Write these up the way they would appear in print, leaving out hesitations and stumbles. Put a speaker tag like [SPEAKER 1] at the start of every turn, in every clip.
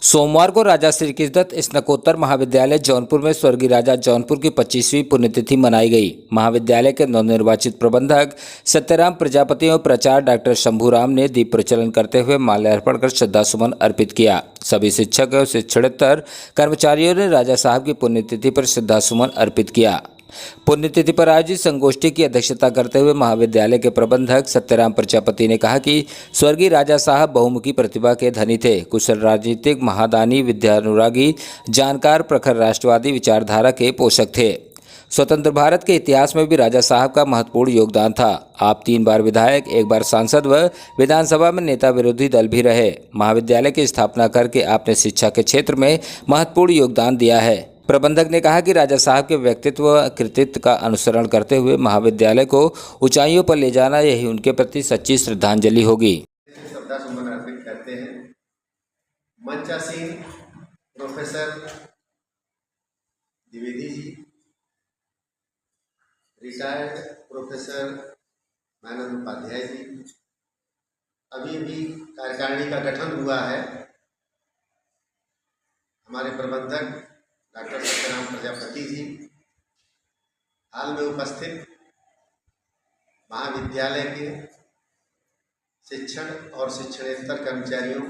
[SPEAKER 1] सोमवार को राजा श्री कृष्णदत्त स्नातकोत्तर महाविद्यालय जौनपुर में स्वर्गीय राजा जौनपुर की 25वीं पुण्यतिथि मनाई गई। महाविद्यालय के नवनिर्वाचित प्रबंधक सत्यराम प्रजापति और प्राचार्य डॉक्टर शंभूराम ने दीप प्रज्वलन करते हुए माल्यार्पण कर श्रद्धासुमन अर्पित किया। सभी शिक्षक और शिक्षणेतर कर्मचारियों ने राजा साहब की पुण्यतिथि पर श्रद्धासुमन अर्पित किया। पुण्यतिथि पर आयोजित संगोष्ठी की अध्यक्षता करते हुए महाविद्यालय के प्रबंधक सत्यराम प्रजापति ने कहा कि स्वर्गीय राजा साहब बहुमुखी प्रतिभा के धनी थे, कुशल राजनीतिक महादानी, विद्यानुरागी, जानकार, प्रखर राष्ट्रवादी विचारधारा के पोषक थे। स्वतंत्र भारत के इतिहास में भी राजा साहब का महत्वपूर्ण योगदान था। आप 3 बार विधायक, 1 बार सांसद व विधानसभा में नेता विरोधी दल भी रहे। महाविद्यालय की स्थापना करके आपने शिक्षा के क्षेत्र में महत्वपूर्ण योगदान दिया है। प्रबंधक ने कहा कि राजा साहब के व्यक्तित्व व कृतित्व का अनुसरण करते हुए महाविद्यालय को ऊंचाइयों पर ले जाना यही उनके प्रति सच्ची श्रद्धांजलि होगी।
[SPEAKER 2] श्रद्धासुमन अर्पित करते हैं। मंचासीन professor Dwivedi ji, retired professor मानंद उपाध्याय जी, अभी भी कार्यकारिणी का गठन हुआ है। हमारे प्रबंधक डॉक्टर सत्यराम प्रजापति जी, हाल में उपस्थित महाविद्यालय के शिक्षण और शिक्षणेतर कर्मचारियों,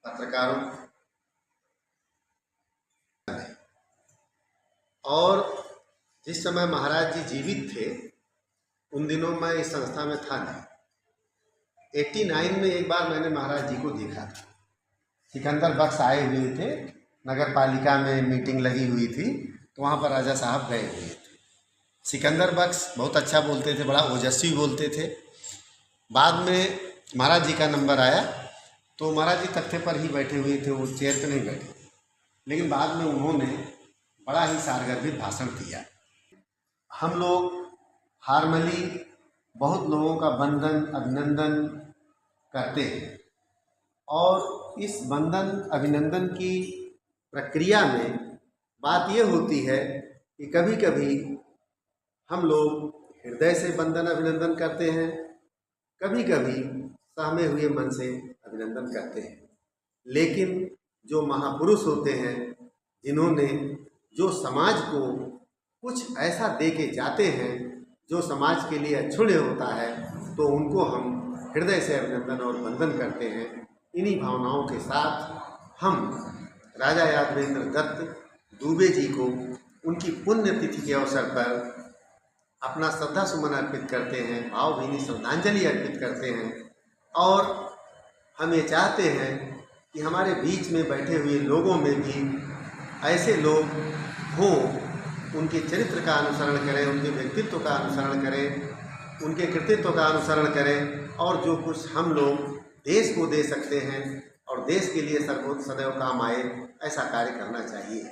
[SPEAKER 2] पत्रकारों और जिस समय महाराज जी जीवित थे उन दिनों मैं इस संस्था में था नहीं। 89 में एक बार मैंने महाराज जी को देखा था। सिकंदर बख्श आए हुए थे, नगर पालिका में मीटिंग लगी हुई थी तो वहाँ पर राजा साहब गए हुए थे। सिकंदर बख्श बहुत अच्छा बोलते थे, बड़ा ओजस्वी बोलते थे। बाद में महाराज जी का नंबर आया तो महाराज जी तख्ते पर ही बैठे हुए थे, वो चेयर पर नहीं बैठे, लेकिन बाद में उन्होंने बड़ा ही सारगर्भित भाषण दिया। हम लोग हार्मली बहुत लोगों का वंदन अभिनंदन करते हैं और इस वंदन अभिनंदन की प्रक्रिया में बात ये होती है कि कभी कभी हम लोग हृदय से वंदन अभिनंदन करते हैं, कभी कभी सहमे हुए मन से अभिनंदन करते हैं। लेकिन जो महापुरुष होते हैं, जिन्होंने जो समाज को कुछ ऐसा दे के जाते हैं जो समाज के लिए अक्षुण्य होता है, तो उनको हम हृदय से अभिनंदन और वंदन करते हैं। इन्हीं भावनाओं के साथ हम राजा यादवेंद्र दत्त दुबे जी को उनकी पुण्यतिथि के अवसर पर अपना श्रद्धा सुमन अर्पित करते हैं, भावभीनी श्रद्धांजलि अर्पित करते हैं और हम ये चाहते हैं कि हमारे बीच में बैठे हुए लोगों में भी ऐसे लोग हों, उनके चरित्र का अनुसरण करें, उनके व्यक्तित्व का अनुसरण करें, उनके कृतित्व का अनुसरण करें और जो कुछ हम लोग देश को दे सकते हैं और देश के लिए सदैव काम आए, ऐसा कार्य करना चाहिए।